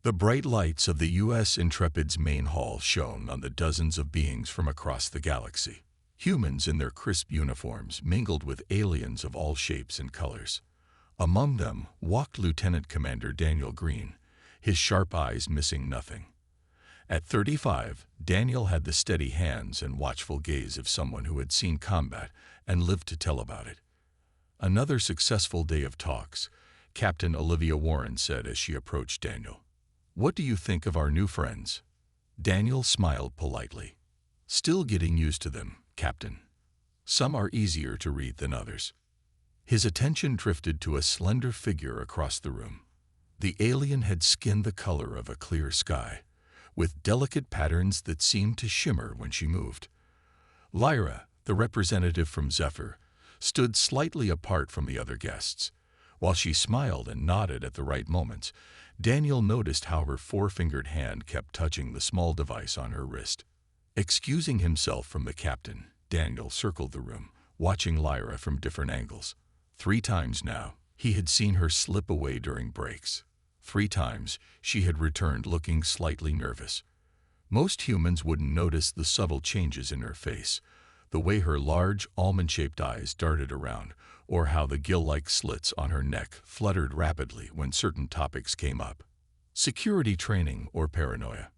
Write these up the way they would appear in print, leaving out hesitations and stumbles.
The bright lights of the U.S. Intrepid's main hall shone on the dozens of beings from across the galaxy. Humans in their crisp uniforms mingled with aliens of all shapes and colors. Among them walked Lieutenant Commander Daniel Green, his sharp eyes missing nothing. At 35, Daniel had the steady hands and watchful gaze of someone who had seen combat and lived to tell about it. "Another successful day of talks," Captain Olivia Warren said as she approached Daniel. "What do you think of our new friends?" Daniel smiled politely. "Still getting used to them, Captain. Some are easier to read than others." His attention drifted to a slender figure across the room. The alien had skin the color of a clear sky, with delicate patterns that seemed to shimmer when she moved. Lyra, the representative from Zephyr, stood slightly apart from the other guests. While she smiled and nodded at the right moments, Daniel noticed how her four-fingered hand kept touching the small device on her wrist. Excusing himself from the captain, Daniel circled the room, watching Lyra from different angles. 3 times now, he had seen her slip away during breaks. 3 times, she had returned looking slightly nervous. Most humans wouldn't notice the subtle changes in her face, the way her large, almond-shaped eyes darted around, or how the gill-like slits on her neck fluttered rapidly when certain topics came up. Security training or paranoia?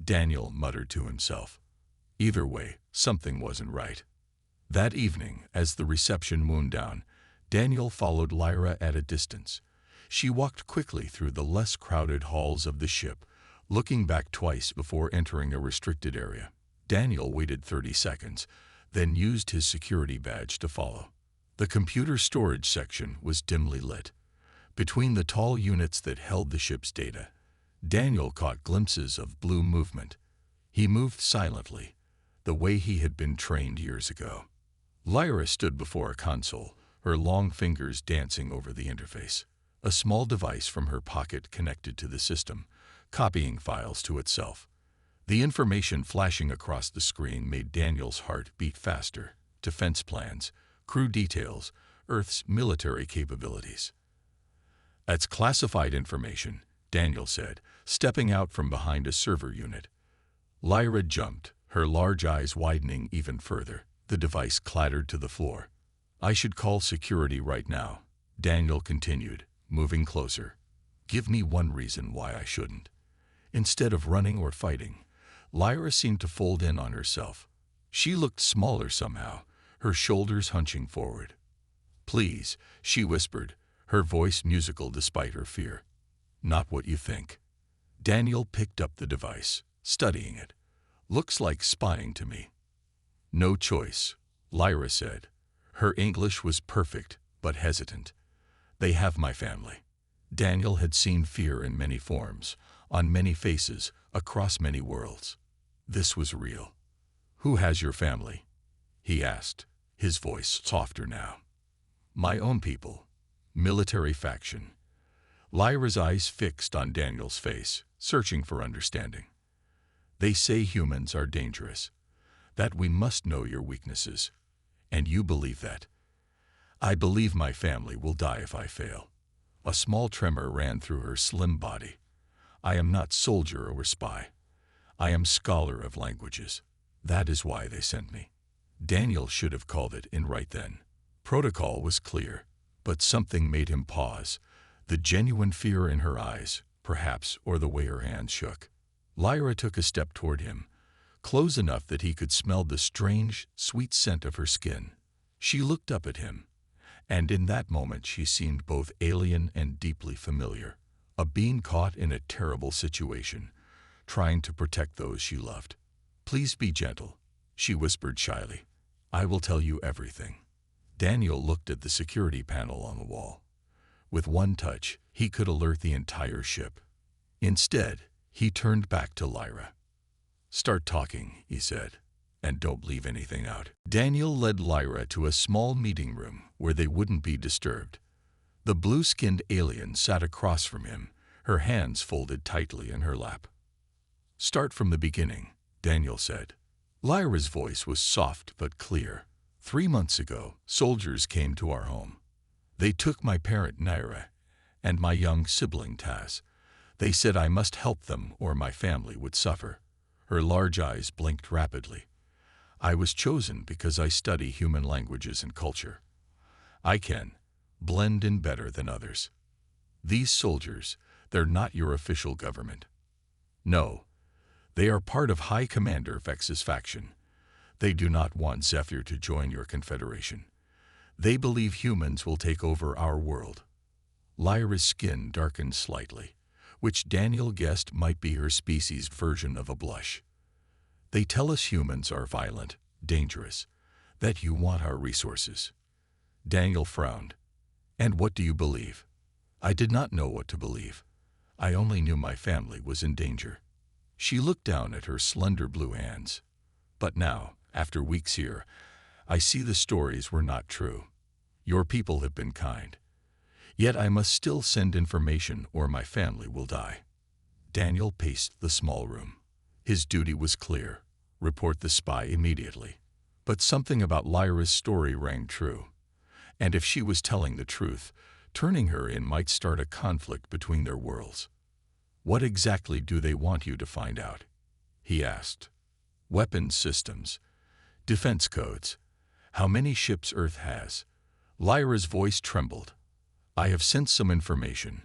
Daniel muttered to himself. Either way, something wasn't right. That evening, as the reception wound down, Daniel followed Lyra at a distance. She walked quickly through the less crowded halls of the ship, looking back twice before entering a restricted area. Daniel waited 30 seconds, then used his security badge to follow. The computer storage section was dimly lit. Between the tall units that held the ship's data, Daniel caught glimpses of blue movement. He moved silently, the way he had been trained years ago. Lyra stood before a console, her long fingers dancing over the interface. A small device from her pocket connected to the system, copying files to itself. The information flashing across the screen made Daniel's heart beat faster. Defense plans, crew details, Earth's military capabilities. "That's classified information," Daniel said, stepping out from behind a server unit. Lyra jumped, her large eyes widening even further. The device clattered to the floor. "I should call security right now," Daniel continued, moving closer. "Give me one reason why I shouldn't." Instead of running or fighting, Lyra seemed to fold in on herself. She looked smaller somehow, her shoulders hunching forward. "Please," she whispered, her voice musical despite her fear. "Not what you think." Daniel picked up the device, studying it. "Looks like spying to me." "No choice," Lyra said. Her English was perfect, but hesitant. "They have my family." Daniel had seen fear in many forms, on many faces, across many worlds. This was real. "Who has your family?" he asked, his voice softer now. "My own people. Military faction." Lyra's eyes fixed on Daniel's face, searching for understanding. "They say humans are dangerous, that we must know your weaknesses. And you believe that?" "I believe my family will die if I fail." A small tremor ran through her slim body. "I am not soldier or spy. I am scholar of languages. That is why they sent me." Daniel should have called it in right then. Protocol was clear, but something made him pause. The genuine fear in her eyes, perhaps, or the way her hands shook. Lyra took a step toward him, close enough that he could smell the strange, sweet scent of her skin. She looked up at him, and in that moment she seemed both alien and deeply familiar. A being caught in a terrible situation, trying to protect those she loved. "Please be gentle," she whispered shyly. "I will tell you everything." Daniel looked at the security panel on the wall. With one touch, he could alert the entire ship. Instead, he turned back to Lyra. "Start talking," he said, "and don't leave anything out." Daniel led Lyra to a small meeting room where they wouldn't be disturbed. The blue-skinned alien sat across from him, her hands folded tightly in her lap. "Start from the beginning," Daniel said. Lyra's voice was soft but clear. 3 months ago, soldiers came to our home. They took my parent Naira and my young sibling Taz. They said I must help them or my family would suffer. Her large eyes blinked rapidly. I was chosen because I study human languages and culture. I can blend in better than others. These soldiers, they're not your official government. No, they are part of High Commander Vex's faction. They do not want Zephyr to join your confederation. They believe humans will take over our world. Lyra's skin darkened slightly, which Daniel guessed might be her species' version of a blush. They tell us humans are violent, dangerous, that you want our resources. Daniel frowned. And what do you believe? I did not know what to believe. I only knew my family was in danger. She looked down at her slender blue hands. But now, after weeks here, I see the stories were not true. Your people have been kind. Yet I must still send information or my family will die. Daniel paced the small room. His duty was clear. Report the spy immediately. But something about Lyra's story rang true. And if she was telling the truth, turning her in might start a conflict between their worlds. What exactly do they want you to find out? He asked. Weapons systems. Defense codes. How many ships Earth has? Lyra's voice trembled. I have sent some information,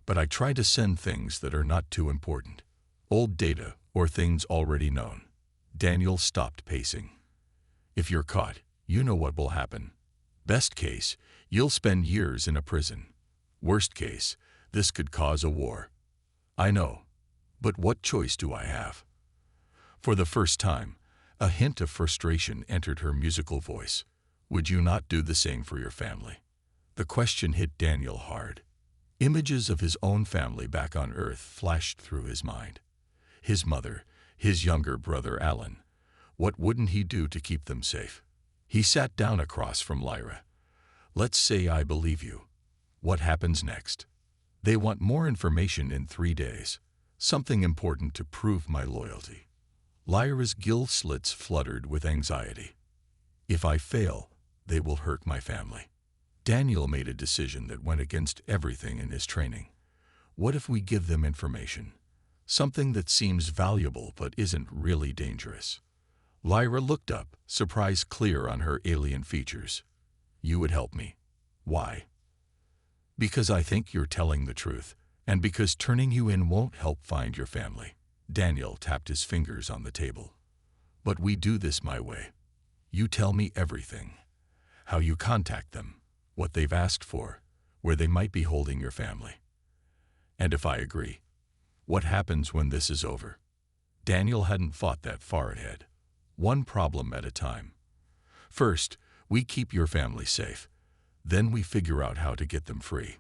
but I try to send things that are not too important. Old data or things already known. Daniel stopped pacing. If you're caught, you know what will happen. Best case, you'll spend years in a prison. Worst case, this could cause a war. I know, but what choice do I have? For the first time, a hint of frustration entered her musical voice. Would you not do the same for your family? The question hit Daniel hard. Images of his own family back on Earth flashed through his mind. His mother, his younger brother Alan. What wouldn't he do to keep them safe? He sat down across from Lyra. Let's say I believe you. What happens next? They want more information in 3 days. Something important to prove my loyalty. Lyra's gill slits fluttered with anxiety. If I fail, they will hurt my family. Daniel made a decision that went against everything in his training. What if we give them information? Something that seems valuable but isn't really dangerous. Lyra looked up, surprise clear on her alien features. You would help me. Why? Because I think you're telling the truth, and because turning you in won't help find your family. Daniel tapped his fingers on the table. But we do this my way. You tell me everything. How you contact them, what they've asked for, where they might be holding your family. And if I agree, what happens when this is over? Daniel hadn't thought that far ahead. One problem at a time. First, we keep your family safe. Then we figure out how to get them free.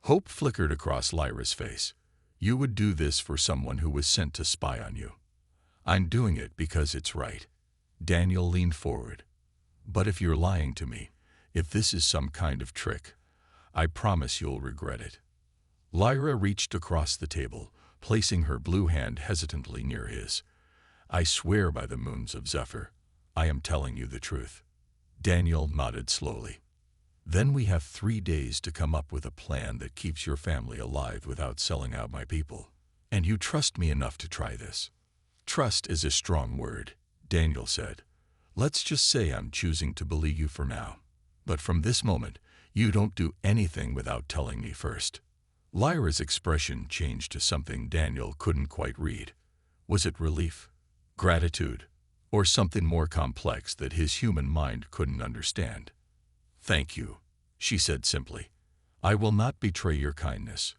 Hope flickered across Lyra's face. You would do this for someone who was sent to spy on you. I'm doing it because it's right. Daniel leaned forward. But if you're lying to me, if this is some kind of trick, I promise you'll regret it. Lyra reached across the table, placing her blue hand hesitantly near his. I swear by the moons of Zephyr, I am telling you the truth. Daniel nodded slowly. Then we have 3 days to come up with a plan that keeps your family alive without selling out my people. And you trust me enough to try this. Trust is a strong word, Daniel said. Let's just say I'm choosing to believe you for now. But from this moment, you don't do anything without telling me first. Lyra's expression changed to something Daniel couldn't quite read. Was it relief, gratitude, or something more complex that his human mind couldn't understand? Thank you, she said simply. I will not betray your kindness.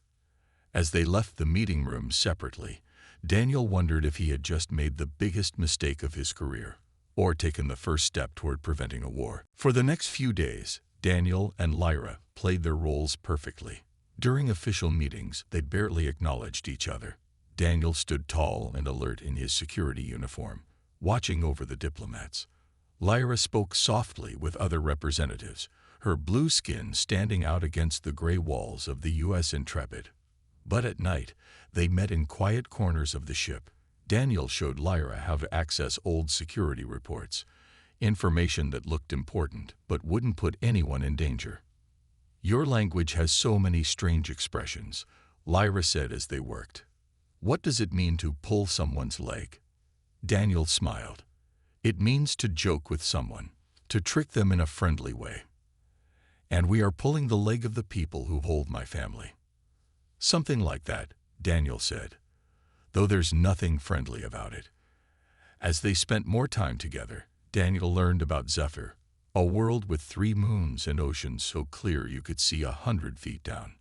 As they left the meeting room separately, Daniel wondered if he had just made the biggest mistake of his career, or taken the first step toward preventing a war. For the next few days, Daniel and Lyra played their roles perfectly. During official meetings, they barely acknowledged each other. Daniel stood tall and alert in his security uniform, watching over the diplomats. Lyra spoke softly with other representatives, her blue skin standing out against the gray walls of the U.S. Intrepid. But at night, they met in quiet corners of the ship. Daniel showed Lyra how to access old security reports, information that looked important but wouldn't put anyone in danger. Your language has so many strange expressions, Lyra said as they worked. What does it mean to pull someone's leg? Daniel smiled. It means to joke with someone, to trick them in a friendly way. And we are pulling the leg of the people who hold my family. Something like that, Daniel said, though there's nothing friendly about it. As they spent more time together, Daniel learned about Zephyr, a world with 3 moons and oceans so clear you could see 100 feet down.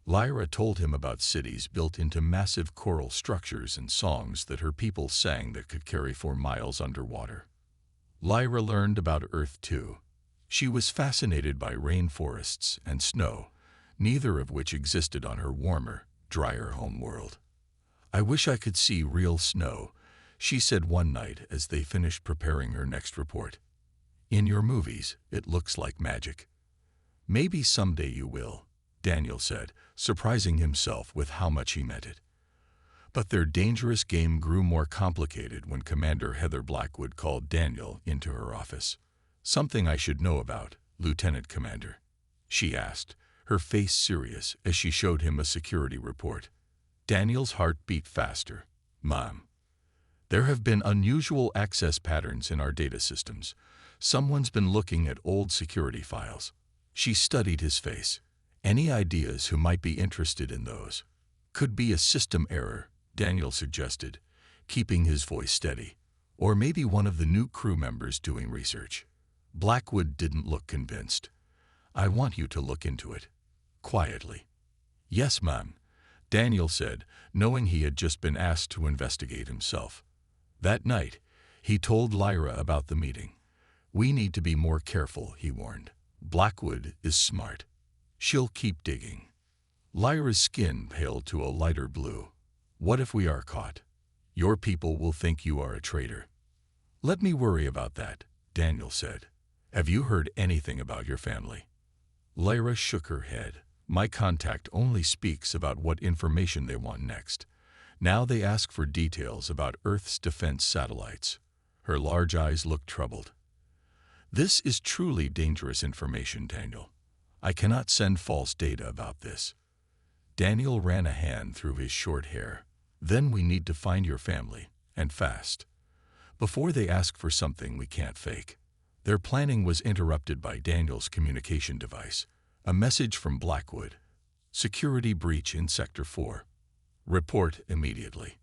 Lyra told him about cities built into massive coral structures and songs that her people sang that could carry for miles underwater. Lyra learned about Earth too. She was fascinated by rainforests and snow, neither of which existed on her warmer, drier home world. "I wish I could see real snow," she said one night as they finished preparing her next report. "In your movies, it looks like magic." "Maybe someday you will," Daniel said, surprising himself with how much he meant it. But their dangerous game grew more complicated when Commander Heather Blackwood called Daniel into her office. "Something I should know about, Lieutenant Commander," she asked, her face serious as she showed him a security report. Daniel's heart beat faster. "Mom, there have been unusual access patterns in our data systems. Someone's been looking at old security files." She studied his face. "Any ideas who might be interested in those?" "Could be a system error," Daniel suggested, keeping his voice steady. "Or maybe one of the new crew members doing research." Blackwood didn't look convinced. "I want you to look into it." Quietly. "Yes, Ma'am," Daniel said, knowing he had just been asked to investigate himself. That night, he told Lyra about the meeting. "We need to be more careful," he warned. "Blackwood is smart. She'll keep digging." Lyra's skin paled to a lighter blue. "What if we are caught? Your people will think you are a traitor." "Let me worry about that," Daniel said. "Have you heard anything about your family?" Lyra shook her head. "My contact only speaks about what information they want next. Now they ask for details about Earth's defense satellites." Her large eyes looked troubled. "This is truly dangerous information, Daniel. I cannot send false data about this." Daniel ran a hand through his short hair. "Then we need to find your family, and fast. Before they ask for something we can't fake." Their planning was interrupted by Daniel's communication device. A message from Blackwood. "Security breach in Sector 4. Report immediately."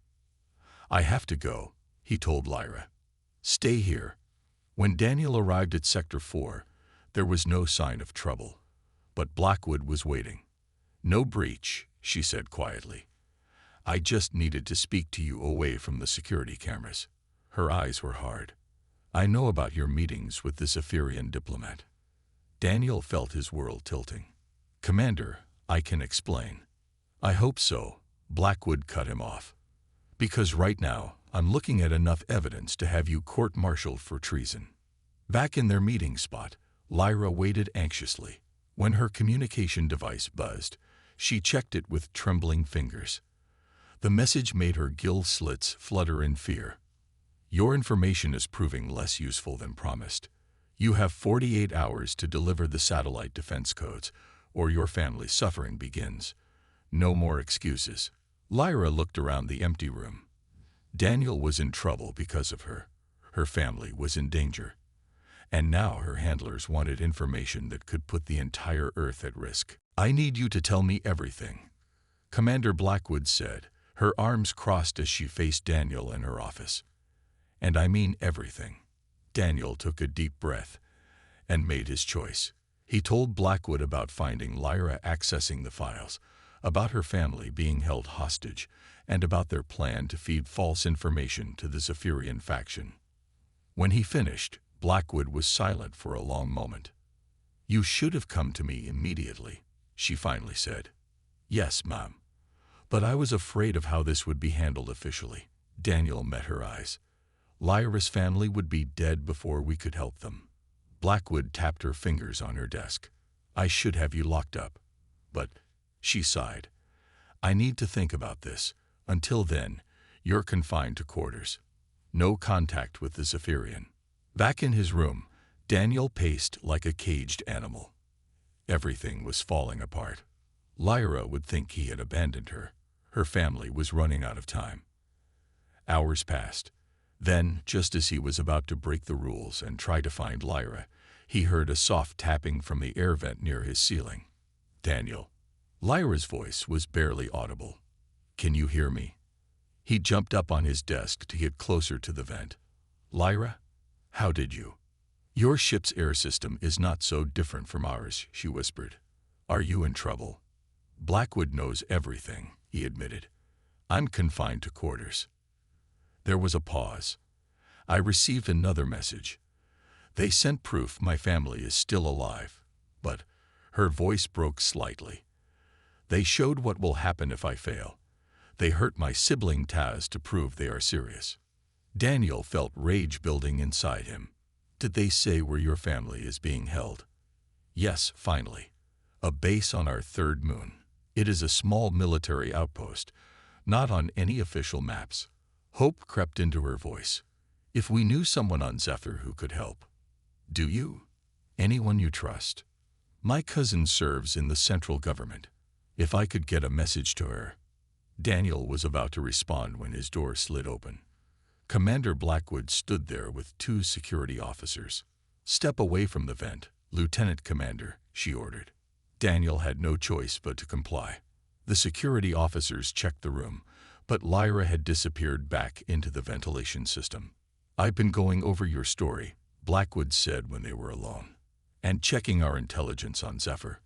"I have to go," he told Lyra. "Stay here." When Daniel arrived at Sector 4, there was no sign of trouble. But Blackwood was waiting. "No breach," she said quietly. "I just needed to speak to you away from the security cameras." Her eyes were hard. "I know about your meetings with this Epherian diplomat." Daniel felt his world tilting. "Commander, I can explain." "I hope so," Blackwood cut him off. "Because right now, I'm looking at enough evidence to have you court-martialed for treason." Back in their meeting spot, Lyra waited anxiously. When her communication device buzzed, she checked it with trembling fingers. The message made her gill slits flutter in fear. "Your information is proving less useful than promised. You have 48 hours to deliver the satellite defense codes, or your family's suffering begins. No more excuses." Lyra looked around the empty room. Daniel was in trouble because of her. Her family was in danger. And now her handlers wanted information that could put the entire Earth at risk. "I need you to tell me everything," Commander Blackwood said, her arms crossed as she faced Daniel in her office. "And I mean everything." Daniel took a deep breath and made his choice. He told Blackwood about finding Lyra accessing the files, about her family being held hostage, and about their plan to feed false information to the Zephyrian faction. When he finished, Blackwood was silent for a long moment. "You should have come to me immediately," she finally said. "Yes, Ma'am. But I was afraid of how this would be handled officially." Daniel met her eyes. "Lyra's family would be dead before we could help them." Blackwood tapped her fingers on her desk. "I should have you locked up. But," she sighed, "I need to think about this. Until then, you're confined to quarters. No contact with the Zephyrian." Back in his room, Daniel paced like a caged animal. Everything was falling apart. Lyra would think he had abandoned her. Her family was running out of time. Hours passed. Then, just as he was about to break the rules and try to find Lyra, he heard a soft tapping from the air vent near his ceiling. Daniel. Lyra's voice was barely audible. Can you hear me? He jumped up on his desk to get closer to the vent. Lyra? How did you? Your ship's air system is not so different from ours, she whispered. Are you in trouble? Blackwood knows everything, he admitted. I'm confined to quarters. There was a pause. I received another message. They sent proof my family is still alive, but her voice broke slightly. They showed what will happen if I fail. They hurt my sibling Taz to prove they are serious. Daniel felt rage building inside him. Did they say where your family is being held? Yes, finally. A base on our third moon. It is a small military outpost, not on any official maps. Hope crept into her voice. If we knew someone on Zephyr who could help. Do you? Anyone you trust? My cousin serves in the central government. If I could get a message to her. Daniel was about to respond when his door slid open. Commander Blackwood stood there with 2 security officers. Step away from the vent, Lieutenant Commander, she ordered. Daniel had no choice but to comply. The security officers checked the room, but Lyra had disappeared back into the ventilation system. I've been going over your story, Blackwood said when they were alone, and checking our intelligence on Zephyr.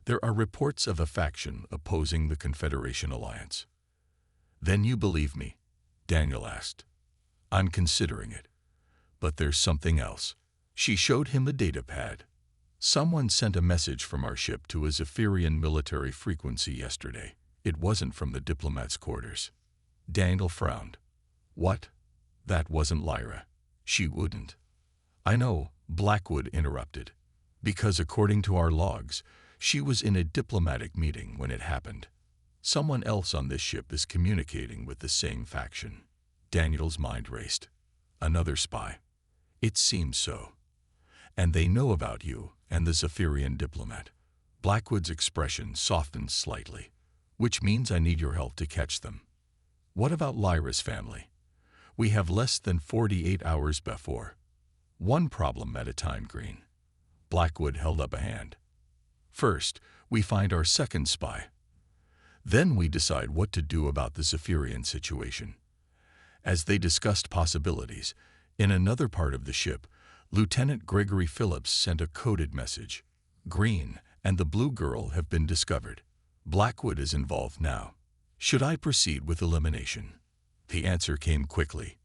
There are reports of a faction opposing the Confederation alliance. Then you believe me? Daniel asked. I'm considering it. But there's something else. She showed him a data pad. Someone sent a message from our ship to a Zephyrian military frequency yesterday. It wasn't from the diplomat's quarters. Daniel frowned. What? That wasn't Lyra. She wouldn't. I know, Blackwood interrupted. Because according to our logs, she was in a diplomatic meeting when it happened. Someone else on this ship is communicating with the same faction. Daniel's mind raced. Another spy. It seems so. And they know about you and the Zephyrian diplomat. Blackwood's expression softened slightly, which means I need your help to catch them. What about Lyra's family? We have less than 48 hours before. One problem at a time, Green. Blackwood held up a hand. First, we find our second spy. Then we decide what to do about the Zephyrian situation. As they discussed possibilities, in another part of the ship, Lieutenant Gregory Phillips sent a coded message. Green and the Blue Girl have been discovered. Blackwood is involved now. Should I proceed with elimination? The answer came quickly.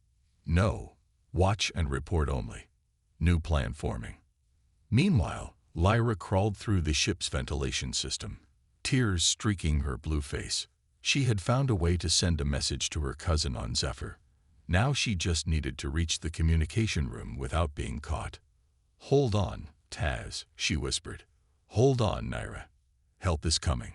No. Watch and report only. New plan forming. Meanwhile, Lyra crawled through the ship's ventilation system, tears streaking her blue face. She had found a way to send a message to her cousin on Zephyr. Now she just needed to reach the communication room without being caught. Hold on, Taz, she whispered. Hold on, Naira. Help is coming.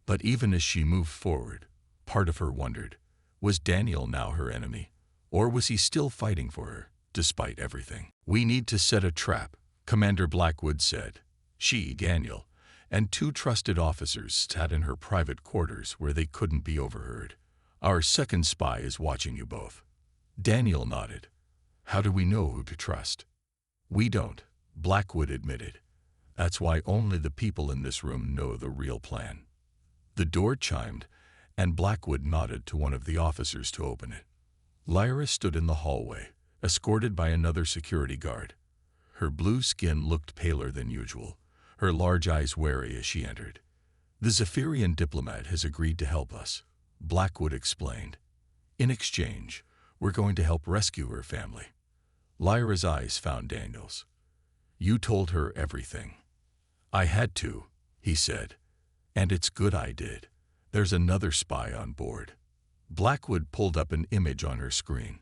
But even as she moved forward, part of her wondered, was Daniel now her enemy? Or was he still fighting for her, despite everything? We need to set a trap, Commander Blackwood said. She, Daniel, and 2 trusted officers sat in her private quarters where they couldn't be overheard. Our second spy is watching you both. Daniel nodded. How do we know who to trust? We don't, Blackwood admitted. That's why only the people in this room know the real plan. The door chimed, and Blackwood nodded to one of the officers to open it. Lyra stood in the hallway, escorted by another security guard. Her blue skin looked paler than usual, her large eyes wary as she entered. The Zephyrian diplomat has agreed to help us, Blackwood explained. In exchange, we're going to help rescue her family. Lyra's eyes found Daniel's. You told her everything. I had to, he said. And it's good I did. There's another spy on board. Blackwood pulled up an image on her screen.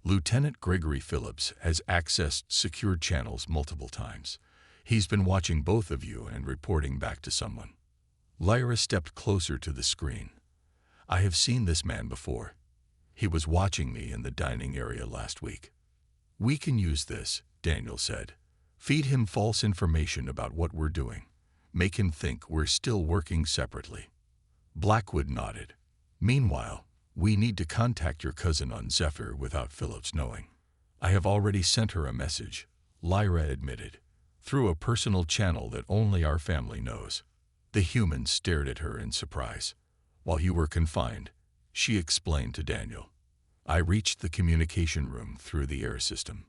Lieutenant Gregory Phillips has accessed secured channels multiple times. He's been watching both of you and reporting back to someone. Lyra stepped closer to the screen. I have seen this man before. He was watching me in the dining area last week. We can use this, Daniel said. Feed him false information about what we're doing. Make him think we're still working separately. Blackwood nodded. Meanwhile, we need to contact your cousin on Zephyr without Phillips knowing. I have already sent her a message, Lyra admitted, through a personal channel that only our family knows. The humans stared at her in surprise. While you were confined, she explained to Daniel. I reached the communication room through the air system.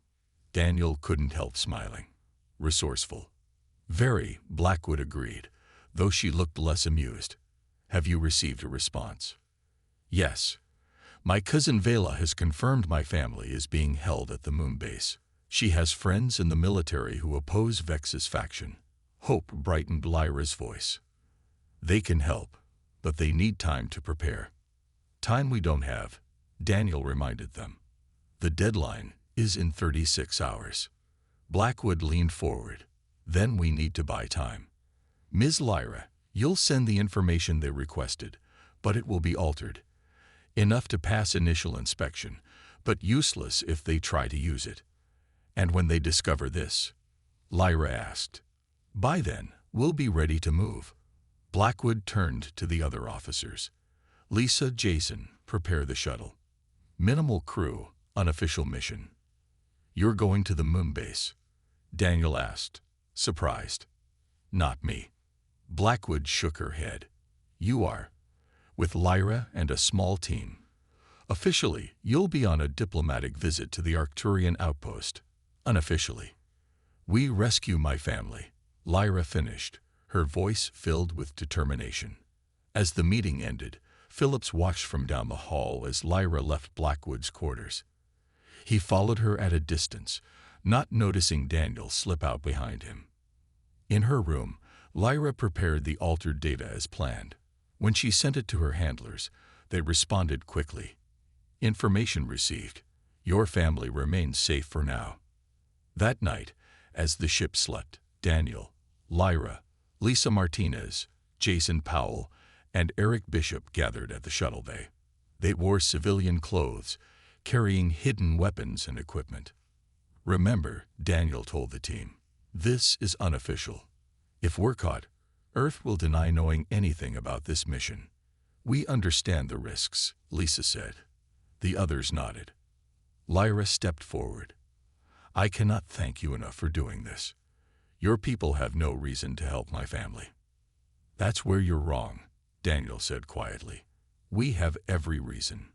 Daniel couldn't help smiling. Resourceful. Very, Blackwood agreed, though she looked less amused. Have you received a response? Yes. My cousin Vela has confirmed my family is being held at the moon base. She has friends in the military who oppose Vex's faction. Hope brightened Lyra's voice. They can help, but they need time to prepare. Time we don't have, Daniel reminded them. The deadline is in 36 hours. Blackwood leaned forward. Then we need to buy time. Ms. Lyra, you'll send the information they requested, but it will be altered. Enough to pass initial inspection, but useless if they try to use it. And when they discover this, Lyra asked, by then, we'll be ready to move. Blackwood turned to the other officers. Lisa, Jason, prepare the shuttle. Minimal crew, unofficial mission. You're going to the moon base? Daniel asked, surprised. Not me. Blackwood shook her head. You are. With Lyra and a small team. Officially, you'll be on a diplomatic visit to the Arcturian outpost. Unofficially, we rescue my family. Lyra finished, her voice filled with determination. As the meeting ended, Phillips watched from down the hall as Lyra left Blackwood's quarters. He followed her at a distance, not noticing Daniel slip out behind him. In her room, Lyra prepared the altered data as planned. When she sent it to her handlers, they responded quickly. Information received. Your family remains safe for now. That night, as the ship slept, Daniel, Lyra, Lisa Martinez, Jason Powell, and Eric Bishop gathered at the shuttle bay. They wore civilian clothes, carrying hidden weapons and equipment. Remember, Daniel told the team, this is unofficial. If we're caught, Earth will deny knowing anything about this mission. We understand the risks, Lisa said. The others nodded. Lyra stepped forward. I cannot thank you enough for doing this. Your people have no reason to help my family. That's where you're wrong, Daniel said quietly. We have every reason.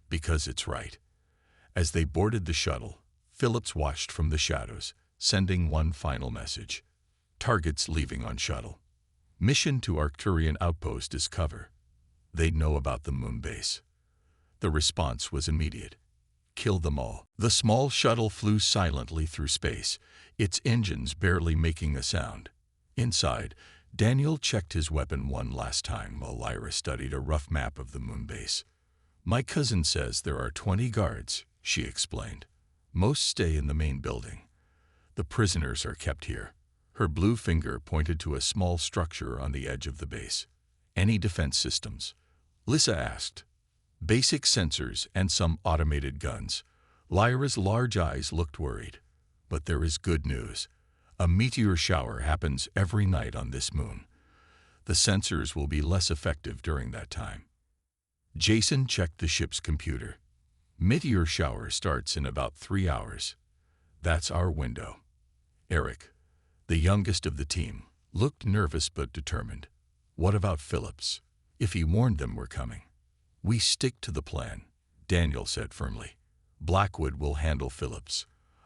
Because it's right. As they boarded the shuttle, Phillips watched from the shadows, sending one final message. Targets leaving on shuttle. Mission to Arcturian outpost is cover. They know about the moon base. The response was immediate. Kill them all. The small shuttle flew silently through space, its engines barely making a sound. Inside, Daniel checked his weapon one last time while Lyra studied a rough map of the moon base. My cousin says there are 20 guards, she explained. Most stay in the main building. The prisoners are kept here. Her blue finger pointed to a small structure on the edge of the base. Any defense systems? Lisa asked. Basic sensors and some automated guns. Lyra's large eyes looked worried. But there is good news. A meteor shower happens every night on this moon. The sensors will be less effective during that time. Jason checked the ship's computer. Meteor shower starts in about 3 hours. That's our window. Eric, the youngest of the team, looked nervous but determined. What about Phillips? If he warned them we're coming. We stick to the plan, Daniel said firmly. Blackwood will handle Phillips.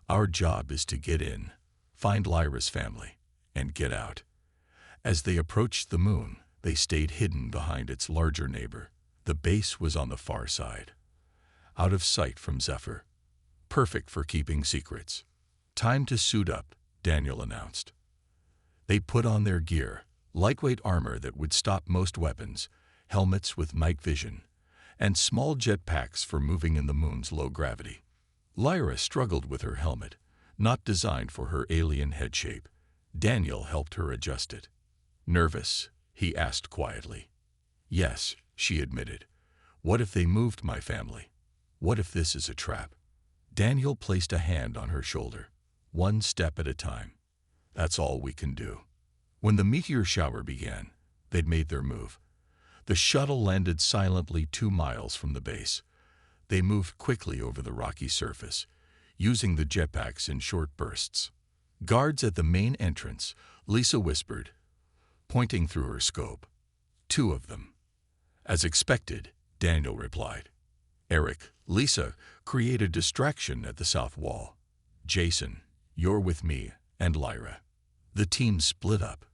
Our job is to get in, find Lyra's family, and get out. As they approached the moon, they stayed hidden behind its larger neighbor. The base was on the far side, out of sight from Zephyr. Perfect for keeping secrets. Time to suit up, Daniel announced. They put on their gear, lightweight armor that would stop most weapons, helmets with night vision, and small jetpacks for moving in the moon's low gravity. Lyra struggled with her helmet, not designed for her alien head shape. Daniel helped her adjust it. Nervous? He asked quietly. Yes, she admitted. What if they moved my family? What if this is a trap? Daniel placed a hand on her shoulder. One step at a time. That's all we can do. When the meteor shower began, they'd made their move. The shuttle landed silently 2 miles from the base. They moved quickly over the rocky surface, using the jetpacks in short bursts. "Guards at the main entrance," Lisa whispered, pointing through her scope. "2 of them." "As expected," Daniel replied. Eric, Lisa, create a distraction at the south wall. "Jason, you're with me, and Lyra." The team split up.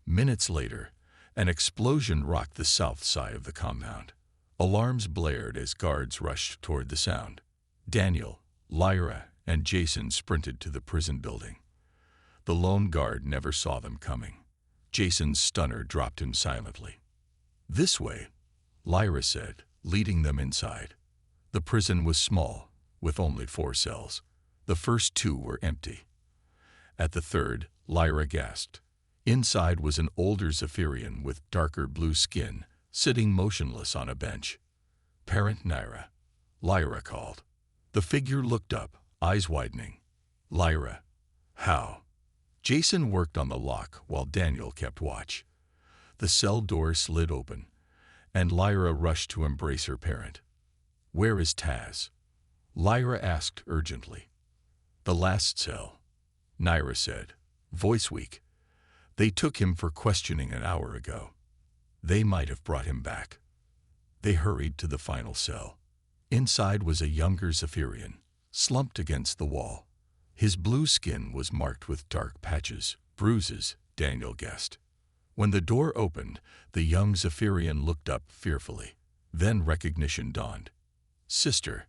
Minutes later, an explosion rocked the south side of the compound. Alarms blared as guards rushed toward the sound. Daniel, Lyra, and Jason sprinted to the prison building. The lone guard never saw them coming. Jason's stunner dropped him silently. "This way," Lyra said, leading them inside. The prison was small, with only 4 cells. The first 2 were empty. At the third, Lyra gasped. Inside was an older Zephyrian with darker blue skin, sitting motionless on a bench. "Parent Naira," Lyra called. The figure looked up, eyes widening. "Lyra, how?" Jason worked on the lock while Daniel kept watch. The cell door slid open, and Lyra rushed to embrace her parent. "Where is Taz?" Lyra asked urgently. "The last cell," Naira said, voice weak. "They took him for questioning an hour ago. They might have brought him back." They hurried to the final cell. Inside was a younger Zephyrian, slumped against the wall. His blue skin was marked with dark patches, bruises, Daniel guessed. When the door opened, the young Zephyrian looked up fearfully. Then recognition dawned. "Sister."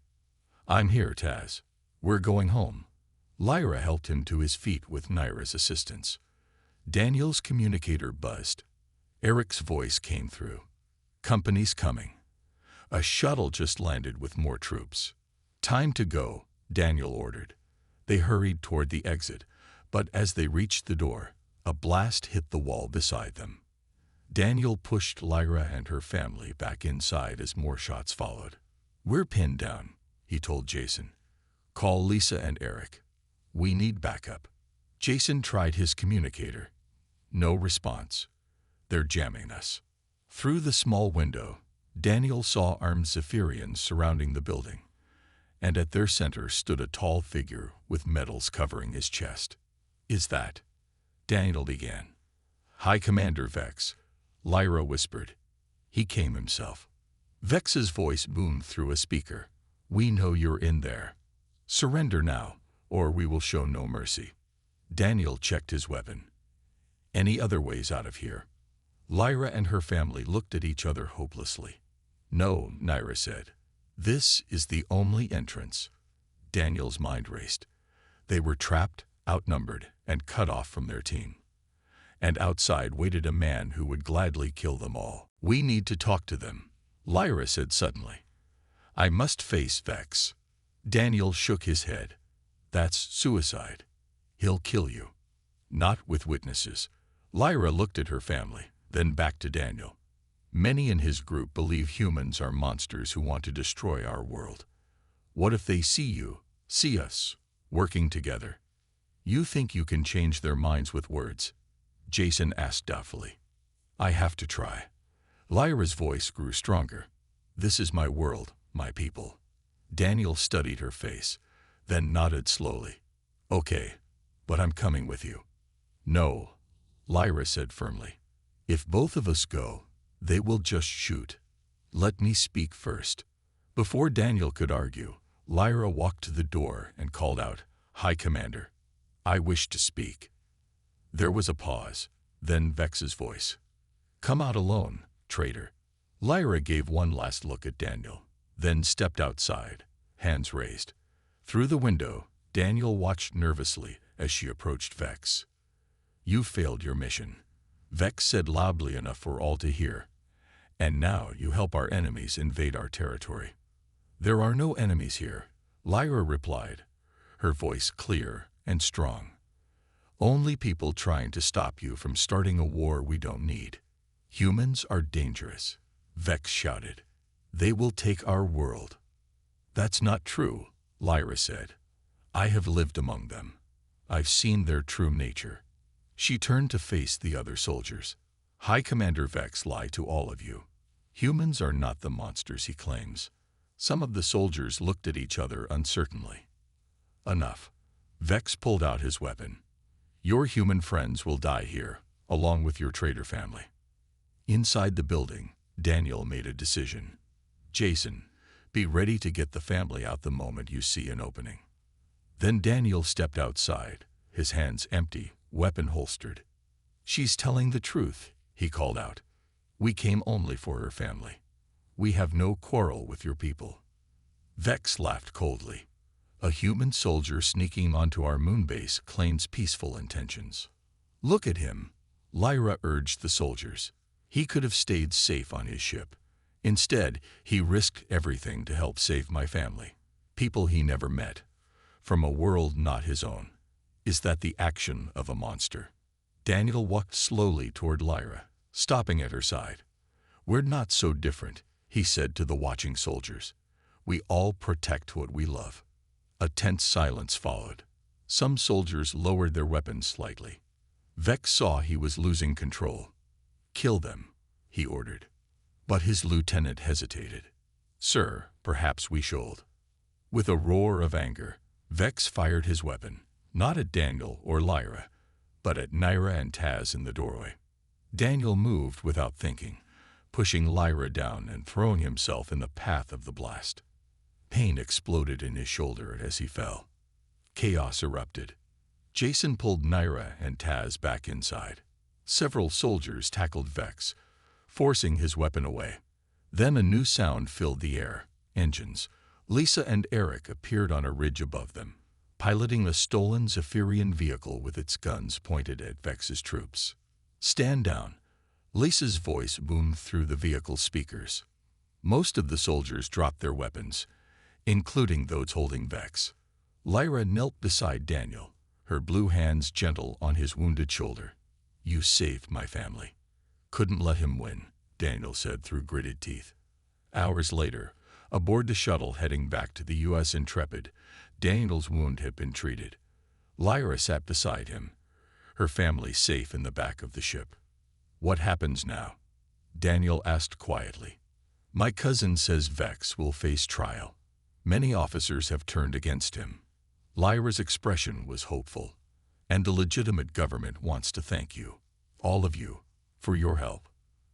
"I'm here, Taz. We're going home." Lyra helped him to his feet with Naira's assistance. Daniel's communicator buzzed. Eric's voice came through. "Company's coming. A shuttle just landed with more troops." "Time to go," Daniel ordered. They hurried toward the exit, but as they reached the door, a blast hit the wall beside them. Daniel pushed Lyra and her family back inside as more shots followed. "We're pinned down," he told Jason. "Call Lisa and Eric. We need backup." Jason tried his communicator. No response. "They're jamming us." Through the small window, Daniel saw armed Zephyrians surrounding the building, and at their center stood a tall figure with medals covering his chest. "Is that?" Daniel began. "High Commander Vex," Lyra whispered. He came himself. Vex's voice boomed through a speaker. "We know you're in there. Surrender now, or we will show no mercy." Daniel checked his weapon. "Any other ways out of here?" Lyra and her family looked at each other hopelessly. "No," Naira said. "This is the only entrance." Daniel's mind raced. They were trapped, outnumbered, and cut off from their team. And outside waited a man who would gladly kill them all. "We need to talk to them," Lyra said suddenly. "I must face Vex." Daniel shook his head. "That's suicide. He'll kill you." "Not with witnesses." Lyra looked at her family, then back to Daniel. "Many in his group believe humans are monsters who want to destroy our world. What if they see us, working together? You think you can change their minds with words?" Jason asked doubtfully. "I have to try." Lyra's voice grew stronger. "This is my world, my people." Daniel studied her face, then nodded slowly. "Okay, but I'm coming with you." "No," Lyra said firmly. "If both of us go, they will just shoot. Let me speak first." Before Daniel could argue, Lyra walked to the door and called out, "High Commander, I wish to speak." There was a pause, then Vex's voice. "Come out alone, traitor." Lyra gave one last look at Daniel, then stepped outside, hands raised. Through the window, Daniel watched nervously as she approached Vex. "You failed your mission," Vex said loudly enough for all to hear. "And now you help our enemies invade our territory." "There are no enemies here," Lyra replied, her voice clear and strong. "Only people trying to stop you from starting a war we don't need." "Humans are dangerous," Vex shouted. "They will take our world." "That's not true," Lyra said. "I have lived among them. I've seen their true nature." She turned to face the other soldiers. "High Commander Vex lied to all of you. Humans are not the monsters, he claims. Some of the soldiers looked at each other uncertainly. Enough. Vex pulled out his weapon. Your human friends will die here, along with your traitor family. Inside the building, Daniel made a decision. Jason, be ready to get the family out the moment you see an opening. Then Daniel stepped outside, his hands empty, weapon holstered. She's telling the truth, he called out. We came only for her family. We have no quarrel with your people. Vex laughed coldly. A human soldier sneaking onto our moonbase claims peaceful intentions. Look at him, Lyra urged the soldiers. He could have stayed safe on his ship. Instead, he risked everything to help save my family. People he never met, from a world not his own. Is that the action of a monster? Daniel walked slowly toward Lyra, stopping at her side. We're not so different, he said to the watching soldiers. We all protect what we love. A tense silence followed. Some soldiers lowered their weapons slightly. Vex saw he was losing control. Kill them, he ordered. But his lieutenant hesitated. Sir, perhaps we should. With a roar of anger, Vex fired his weapon, not at Daniel or Lyra, but at Naira and Taz in the doorway. Daniel moved without thinking, pushing Lyra down and throwing himself in the path of the blast. Pain exploded in his shoulder as he fell. Chaos erupted. Jason pulled Naira and Taz back inside. Several soldiers tackled Vex, forcing his weapon away. Then a new sound filled the air. Engines. Lisa and Eric appeared on a ridge above them, piloting a stolen Zephyrian vehicle with its guns pointed at Vex's troops. Stand down. Lisa's voice boomed through the vehicle's speakers. Most of the soldiers dropped their weapons, including those holding Vex. Lyra knelt beside Daniel, her blue hands gentle on his wounded shoulder. You saved my family. Couldn't let him win, Daniel said through gritted teeth. Hours later, aboard the shuttle heading back to the U.S. Intrepid, Daniel's wound had been treated. Lyra sat beside him, her family safe in the back of the ship. What happens now? Daniel asked quietly. My cousin says Vex will face trial. Many officers have turned against him. Lyra's expression was hopeful. And the legitimate government wants to thank you, all of you, for your help.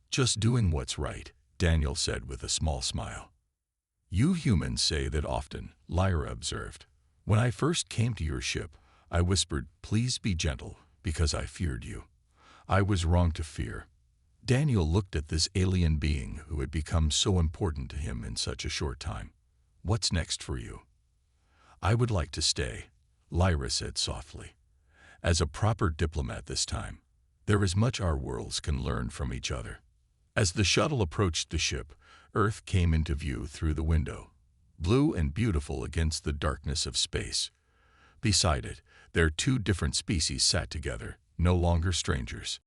Just doing what's right, Daniel said with a small smile. You humans say that often, Lyra observed. When I first came to your ship, I whispered, please be gentle, because I feared you. I was wrong to fear. Daniel looked at this alien being who had become so important to him in such a short time. What's next for you? I would like to stay, Lyra said softly. As a proper diplomat this time, there is much our worlds can learn from each other. As the shuttle approached the ship, Earth came into view through the window, blue and beautiful against the darkness of space. Beside it, their two different species sat together, no longer strangers.